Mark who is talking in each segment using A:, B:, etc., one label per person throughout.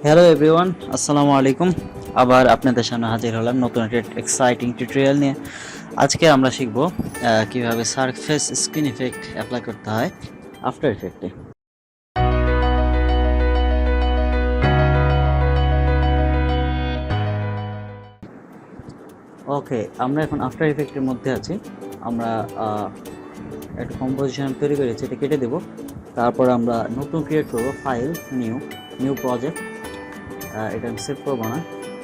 A: Hello everyone, আসসালামু আলাইকুম। আবার আপনাদের সামনে হাজির হলাম নতুন একটা এক্সাইটিং টিউটোরিয়াল নিয়ে। আজকে আমরা শিখব কিভাবে সারফেস স্ক্রিন ইফেক্ট অ্যাপ্লাই করতে হয় আফটার ইফেক্টে। ওকে, আমরা এখন আফটার ইফেক্টের মধ্যে আছি। আমরা একটা কম্পোজিশন তৈরি করেছি, এটা কেটে দেব। তারপর আমরা নতুন ক্রিয়েট করব, ফাইল, নিউ প্রজেক্ট। এটা আমি সেভ করবো না,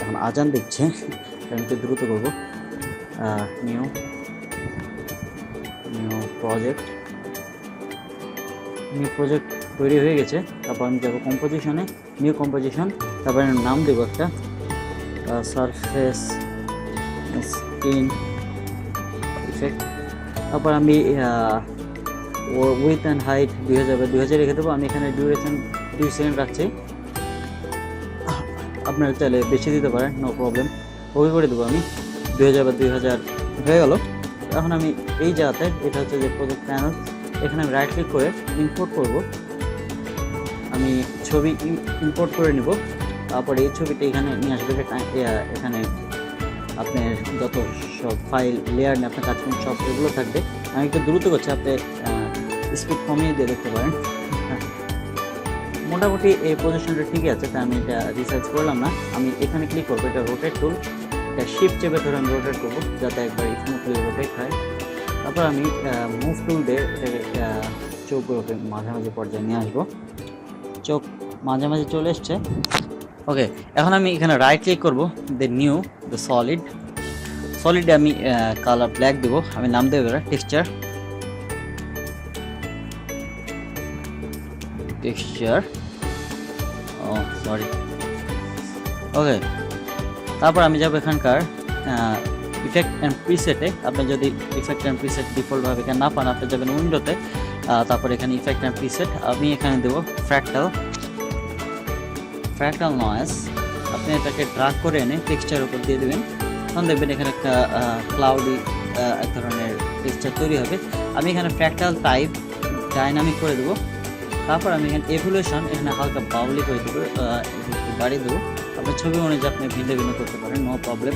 A: এখন আজান দিচ্ছে, আমি একটু দ্রুত করবো। নিউ প্রজেক্ট তৈরি হয়ে গেছে। তারপর আমি যাবো কম্পোজিশনে, নিউ কম্পোজিশন। তারপর নাম দেবো একটা সারফেস স্ক্রিন ইফেক্ট। তারপর আমি উইথ অ্যান্ড হাইট 2000 রেখে দেবো। আমি এখানে ডিউরেশন 2 সেকেন্ড রাখছি, আপনারা চাইলে বেশি দিতে পারেন, নো প্রবলেম। ওকে করে দেবো আমি 2000 হয়ে গেল। এখন আমি এই জায়গাতে, এটা হচ্ছে যে প্রজেক্ট প্যানেল, এখানে আমি রাইট ক্লিক করে ইম্পোর্ট করব। আমি ছবি ইম্পোর্ট করে নিব। তারপরে এই ছবিটা এখানে নিয়ে আসবে। এখানে আপনার যত সব ফাইল লেয়ার নিয়ে আপনার কাজ করুন সব এগুলো থাকবে। আমি একটু দ্রুত করছি, আপনি স্পিড কমিয়ে দিয়ে দেখতে পারেন। মোটামুটি এই পজিশনটা ঠিকই আছে, তাই আমি এটা রিসার্চ করলাম না। আমি এখানে ক্লিক করবো, এটা রোটেট টুল, এটা শিফট চেপে ধরে আমি রোটেট করবো যাতে একবার স্মুথলি রোটেট হয়। তারপর আমি মুভ টুল দিয়ে এটাকে চোখগুলোকে মাঝামাঝি পর্যায়ে নিয়ে আসবো। চোখ মাঝামাঝি চলে এসছে। ওকে, এখন আমি এখানে রাইট ক্লিক করবো, দ্য সলিডে আমি কালার ব্ল্যাক দেবো। আমি নাম দেবো টেক্সচার। সরি। ওকে, তারপর আমি যাবো এখানকার ইফেক্ট অ্যান্ড প্রিসেটে। আপনি যদি ইফেক্ট অ্যান্ড প্রিসেট ডিফল্টভাবে এখানে না পান, আপনি যাবেন উইন্ডোতে। তারপর এখানে ইফেক্ট অ্যান্ড প্রিসেট, আমি এখানে দেবো ফ্র্যাক্টাল নয়েজ। আপনি এটাকে ড্রাগ করে এনে টেক্সচার উপর দিয়ে দেবেন, তখন দেখবেন এখানে একটা ক্লাউডি এক ধরনের টেক্সচার তৈরি হবে। আমি এখানে ফ্র্যাক্টাল টাইপ ডাইনামিক করে দেবো। তারপর আমি এখানে এভলিউশন, এখানে হালকা বাউলি করে দেবো, একটু বাড়িয়ে দেবো। আপনার ছবি অনুযায়ী আপনি ভিন্ন ভিন্ন করতে পারেন, নো প্রবলেম।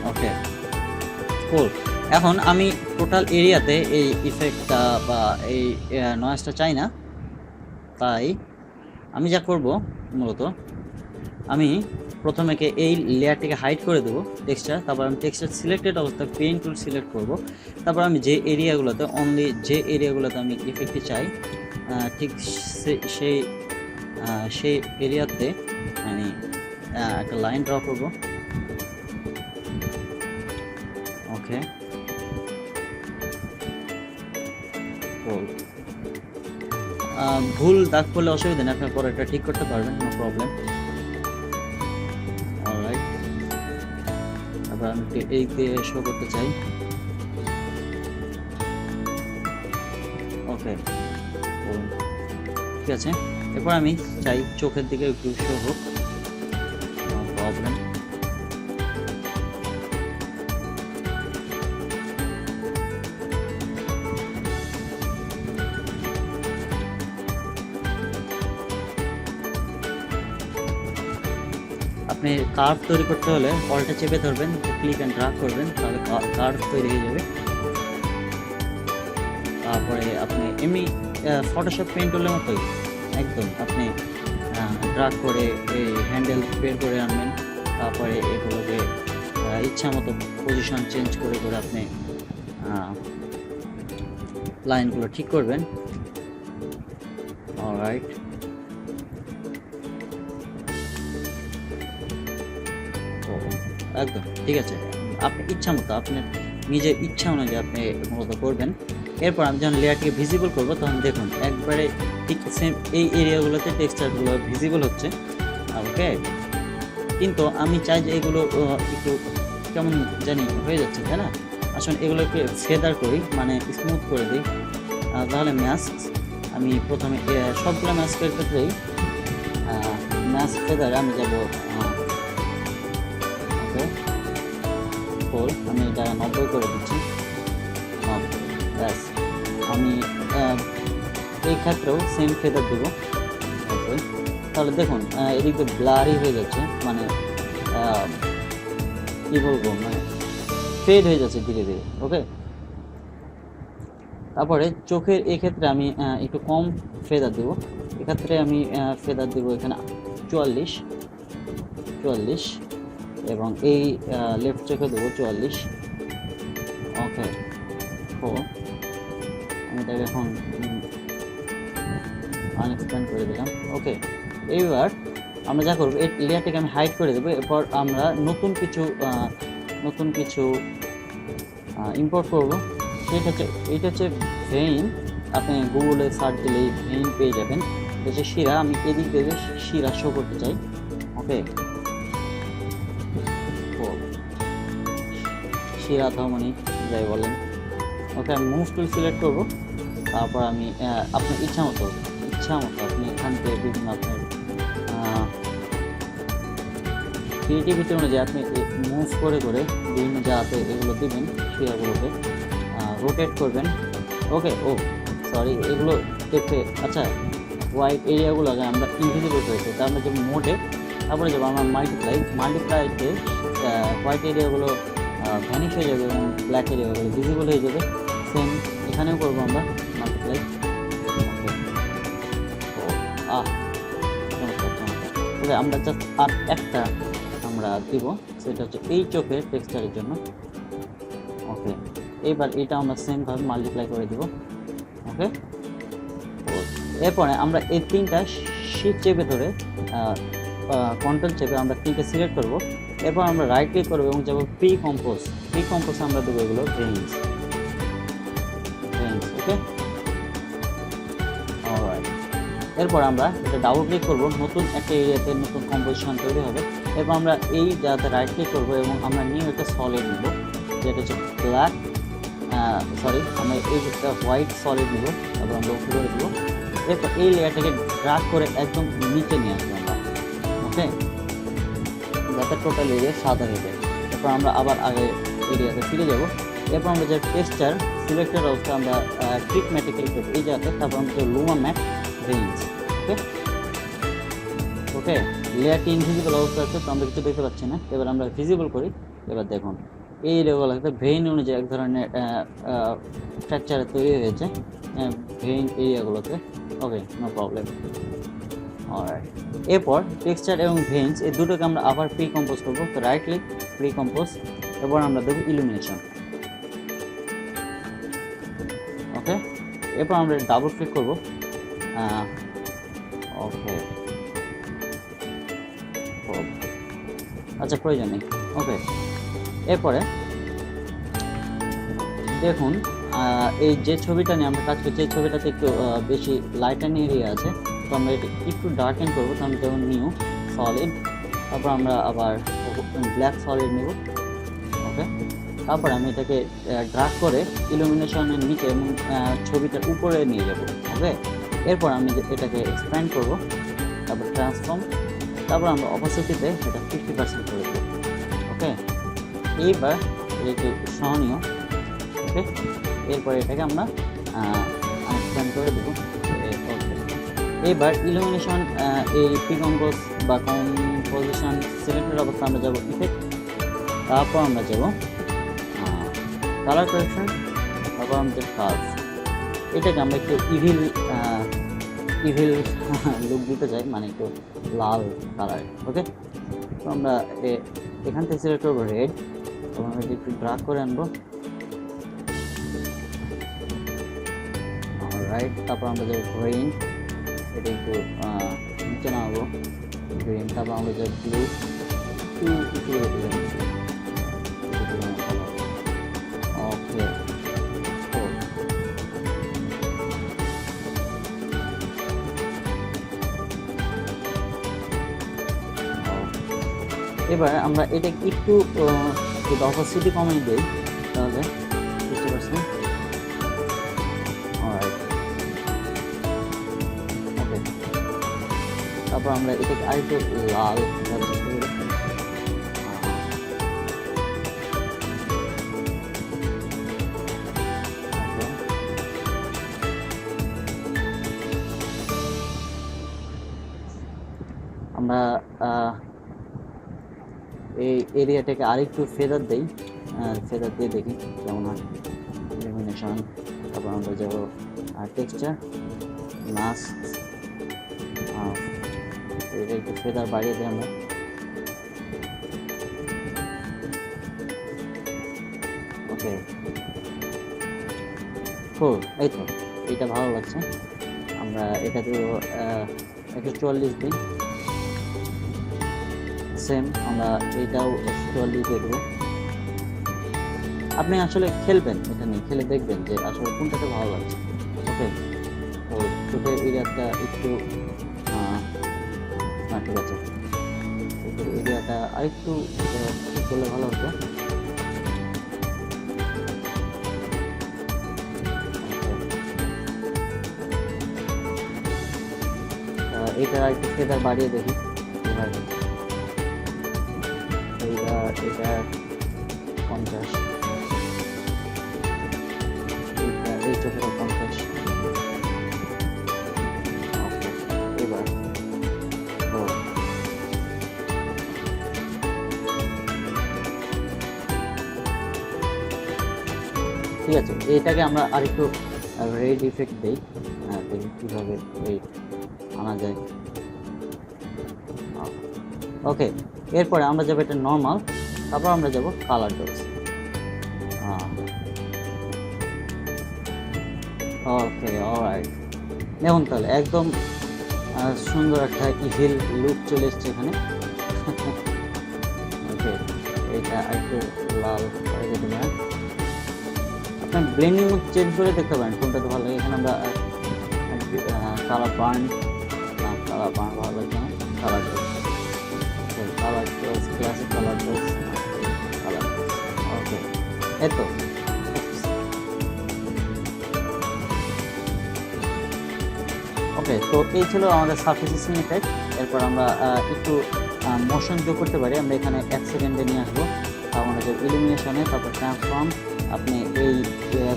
A: ওকে, কুল। এখন আমি টোটাল এরিয়াতে এই ইফেক্টটা বা এই নয়েজটা চাই না, তাই আমি যা করব মূলত, আমি প্রথমে এই লেয়ারটিকে হাইড করে দেবো টেক্সচার। তারপর আমি টেক্সচার সিলেক্টেড অবস্থায় পেন টুল সিলেক্ট করব। তারপর আমি যে এরিয়াগুলোতে আমি ইফেক্টটি চাই, ঠিক সেই এরিয়াতে আমি একটা লাইন ড্র করব। ওকে, ভুল দাগ করলে অসুবিধা নেই, আপনার পরে এটা ঠিক করতে পারবেন, নো প্রবলেম। অলরাইট, তারপর আমি এই শো করতে চাই। ওকে, ঠিক আছে। এরপর আমি চাই চোখের দিকে একটু শো হোক, নো প্রবলেম। আপনি কার্ভ তৈরি করতে হলে অল্টে চেপে ধরবেন, ক্লিক অ্যান্ড ড্রাগ করবেন, তাহলে কার্ভ তৈরি হয়ে যাবে। তারপরে আপনি এমনি ফটোশপ পেইন্ট টুলের মতোই একদম আপনি ড্রাগ করে এই হ্যান্ডেল বের করে আনবেন। তারপরে এগুলোকে ইচ্ছা মতো পজিশন চেঞ্জ করে করে আপনি লাইনগুলো ঠিক করবেন। অলরাইট, একদম ঠিক আছে। আপনি ইচ্ছা মতো, আপনার নিজের ইচ্ছা অনুযায়ী আপনি মূলত করবেন। এরপর আমি যখন লেয়ারটিকে ভিজিবল করবো, তখন দেখুন একবারে ঠিক সেম এই এরিয়াগুলোতে টেক্সচারগুলো ভিজিবল হচ্ছে। ওকে, কিন্তু আমি চাই যে এগুলো একটু কেমন জানি হয়ে যাচ্ছে, তাই না? আসলে এগুলোকে ফেদার করি, মানে স্মুথ করে দিই। তাহলে মাস্ক, আমি প্রথমে সবগুলো মাস্কের ক্ষেত্রেই মাস্ক ফেদারে আমি যাবো। ওকে, আমি এটা 90 করে দিচ্ছি। ব্যাস, আমি এই ক্ষেত্রেও সেম ফেদার দেবো। তাহলে দেখুন এদিক দিয়ে ব্লারি হয়ে যাচ্ছে, মানে কী বলবো, মানে ফেড হয়ে যাচ্ছে ধীরে ধীরে। ওকে, তারপরে চোখের এক্ষেত্রে আমি একটু কম ফেদার দেবো, এক্ষেত্রে আমি ফেদার দেবো এখানে 44 এবং এই লেফট চোখে দেবো 44। ওকে, তো আমি এটাকে এখন আনএক্সপ্যান্ড করে দিলাম। ওকে, এইবার আমরা যা করবো এই লেয়ারটাকে আমি হাইড করে দেবো। এরপর আমরা নতুন কিছু ইম্পোর্ট করব। সেটা হচ্ছে, এইটা হচ্ছে ভেইন। আপনি গুগলে সার্চ দিলে এই ভেইন পেয়ে যাবেন। এটা হচ্ছে শিরা, আমি এদিক দিয়ে শিরা শো করতে চাই। ওকে, শিরা ধমনী যাই বলেন। ওকে, আমি মুভ টুল সিলেক্ট করবো। তারপর আমি আপনার ইচ্ছা মতো আপনি এখান থেকে বিভিন্ন আপনার ক্রিয়েটিভিটি অনুযায়ী আপনি মুভ করে বিভিন্ন জায়গাতে এগুলো দেবেন, শিরাগুলোকে রোটেট করবেন। ওকে, ও সরি, এগুলো দেখতে আচ্ছা হোয়াইট এরিয়াগুলোকে আমরা ইনভিজিবল করেছি। তার আমরা যাবো মোডে, তারপরে যাবো আমরা মাল্টিপ্লাইতে হোয়াইট এরিয়াগুলো ভ্যানিশ হয়ে যাবে এবং ব্ল্যাক এরিয়াগুলো ভিজিবল হয়ে যাবে। সেম এখানেও করবো আমরা মাল্টিপ্লাই। ওকে, আমরা জাস্ট আর একটা আমরা দিব, সেটা হচ্ছে এই চোখের টেক্সচারের জন্য। ওকে, এইবার এটা আমরা সেমভাবে মাল্টিপ্লাই করে দিব। ওকে, এরপরে আমরা এই তিনটা শিট চেপে ধরে কন্ট্রোল চেপে আমরা তিনটে সিলেক্ট করব। এরপর আমরা রাইট ক্লিক করবো এবং যাবো প্রি কম্পোজ আমরা দেবো এগুলো ভেইনস। ওকে, অলরাইট, এরপর আমরা এটা ডাবল ক্লিক করব, নতুন একটা এরিয়াতে নতুন কম্পোজিশন তৈরি হবে। এরপর আমরা এই জায়গাতে রাইট ক্লিক করবো এবং আমরা নিউ একটা সলিড নেব, যেটা হচ্ছে ব্ল্যাক, আমরা এই একটা হোয়াইট সলিড নেব। তারপর আমরা ওকে করে দেবো। এরপর এই লেয়ারটাকে ড্রাগ করে একদম নিচে নিয়ে আসবো আমরা। ওকে, যাতে টোটাল এরিয়া সাদা হয়ে যায়। এরপর আমরা আবার আগে এরিয়াতে ফিরে যাব। এরপর আমরা যে টেক্সচার সিলেক্টেড অবস্থা আমরা ট্রিক ম্যাটে ক্লিক করবো এই জায়গাতে। তারপর আমরা লুমা ম্যাট ভেইনস। ওকে, লেয়ারটি ইনভিজিবল অবস্থা আছে, তো আমরা কিছু দেখতে পাচ্ছি না। এবার আমরা ভিজিবল করি। এবার দেখুন এই এরিয়াগুলোতে ভেইন অনুযায়ী এক ধরনের স্ট্রাকচার তৈরি হয়েছে ভেইন এরিয়াগুলোতে। ওকে, নো প্রবলেম। অলরাইট, এরপর টেক্সচার এবং ভেইনস এই দুটোকে আমরা আবার প্রি কম্পোজ করবো। তো রাইট ক্লিক, প্রি কম্পোজ, এরপর আমরা দেবো ইলুমিনেশন। ওকে, এরপর আমরা ডাবল ক্লিক করবো। ওকে, আচ্ছা প্রয়োজন নেই। ওকে, এরপরে দেখুন এই যে ছবিটা নিয়ে আমরা কাজ করছি, এই ছবিটাতে একটু বেশি লাইটার এরিয়া আছে, তো আমরা এটা একটু ডার্কেন করবো। তো আমি যেমন নিউ সলিড, তারপর আমরা আবার ব্ল্যাক সলিড নেব। ওকে, তারপর আমি এটাকে ড্রাগ করে ইলুমিনেশনের নিচে এবং ছবিটার উপরে নিয়ে যাব। ওকে, এরপর আমি এটাকে এক্সপ্যান্ড করব, তারপর ট্রান্সফর্ম, তারপর আমরা অপোসিটিতে এটা 50% করে দেবো। ওকে, এইবার একটু সহনীয়। ওকে, এরপরে এটাকে আমরা আনএক্সপ্যান্ড করে দেবো। এবার ইলুমিনেশন এই প্রি কম্পোজ বা কম্পোজিশন সিলেক্টেড অবস্থা আমরা যাব ইফেক্ট, তারপর আমরা যাব কালার কারেকশন, তারপর আমাদের কাজ। এটাকে আমরা একটু ইভিল লুক দিতে চাই, মানে একটু লাল কালার। ওকে, তো আমরা এখান থেকে সিলেক্ট করবো রেড এবং আমরা একটু ড্রাগ করে আনবো। রাইট, তারপর আমরা যাবো গ্রিন, এটা একটু নিচে নামাবো গ্রিন। তারপর আমরা যাবো ব্লু, ওকে, এবার আমরা এটা একটু যদি অপোসিটি কমিয়ে দিই তাহলে 50%। ওকে, তারপর আমরা এটাকে আরেকটু লাল আমরা এই এরিয়াটাকে আরেকটু ফেদার দেই, ফেদার দিয়ে দেখি কেমন হয় ইলুমিনেশন। তারপর আমরা যাবো টেক্সচার, মাস্ক, এটা একটু ফেদার বাড়িয়ে দিই আমরা। ওকে, কুল, এই তো এটা ভালো লাগছে। আমরা এটা তো 144 দিই, সেম আমরা এটাও 144 দিয়ে দেবো। আপনি আসলে খেলবেন, এটা নিয়ে খেলে দেখবেন যে আসলে কোনটাতে ভালো লাগছে। ওকে, তো চোখের এরিয়াটা একটু না, ঠিক আছে, চোখের এরিয়াটা আরেকটু ঠিক করলে ভালো হতো। এটা একটু ফেদার বাড়িয়ে দেখি এইটা 50, এই চোখেরও 50। ওকে, এবার তো ঠিক আছে, এটাকে আমরা আরেকটু রেড ইফেক্ট দিই, দেখি কীভাবে রেড আনা যায়। ওকে, এরপরে আমরা যাবো এটা নর্মাল, তারপর আমরা যাব কালার ডোজ। ওকে, অলরাইট, দেখুন তাহলে একদম সুন্দর একটা ইভিল লুক চলে এসছে এখানে। ওকে, এটা একটু লাল করে দিতে পারেন, আপনার ব্লেন্ডিং মোড চেঞ্জ করে দেখতে পারেন কোনটাতে ভালো লাগে। এখানে আমরা কালার বার্ন ভালো লাগছে না, colour dose, classic colour dose, okay, এই তো। ওকে, তো এই ছিল আমাদের সারফেস স্কিন ইফেক্ট। এরপর আমরা একটু মোশন যোগ করতে পারি। আমরা এখানে 1 সেকেন্ডে নিয়ে আসবো আমাদের ইলুমিনেশনে, তারপর ট্রান্সফর্ম। আপনি এই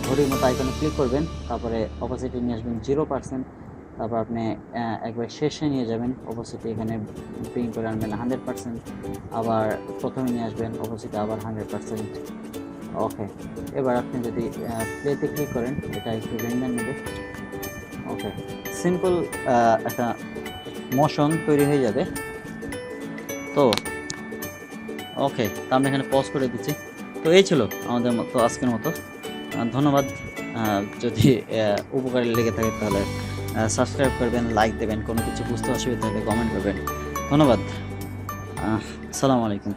A: ঘড়ির মতো আইকনে ক্লিক করবেন, তারপরে অপোজিটে নিয়ে আসবেন 0%, তারপর আপনি একবার শেষে নিয়ে যাবেন, অপোজিটে এখানে ব্রিং করে আনবেন 100%, আবার প্রথমে নিয়ে আসবেন অপোজিটে আবার 100%। ওকে, এবার আপনি যদি প্লেতে ক্লিক করেন এটা একটু রেন্ডার নেবে। ওকে, সিম্পল একটা মোশন তৈরি হয়ে যাবে। তো ওকে, তো আমরা এখানে পজ করে দিচ্ছি। তো এই ছিল আমাদের মতো আজকের মতো। ধন্যবাদ। যদি উপকারী লেগে থাকে তাহলে সাবস্ক্রাইব করবেন, লাইক দেবেন, কোনো কিছু বুঝতে অসুবিধা হলে কমেন্ট করবেন। ধন্যবাদ, আসসালামু আলাইকুম।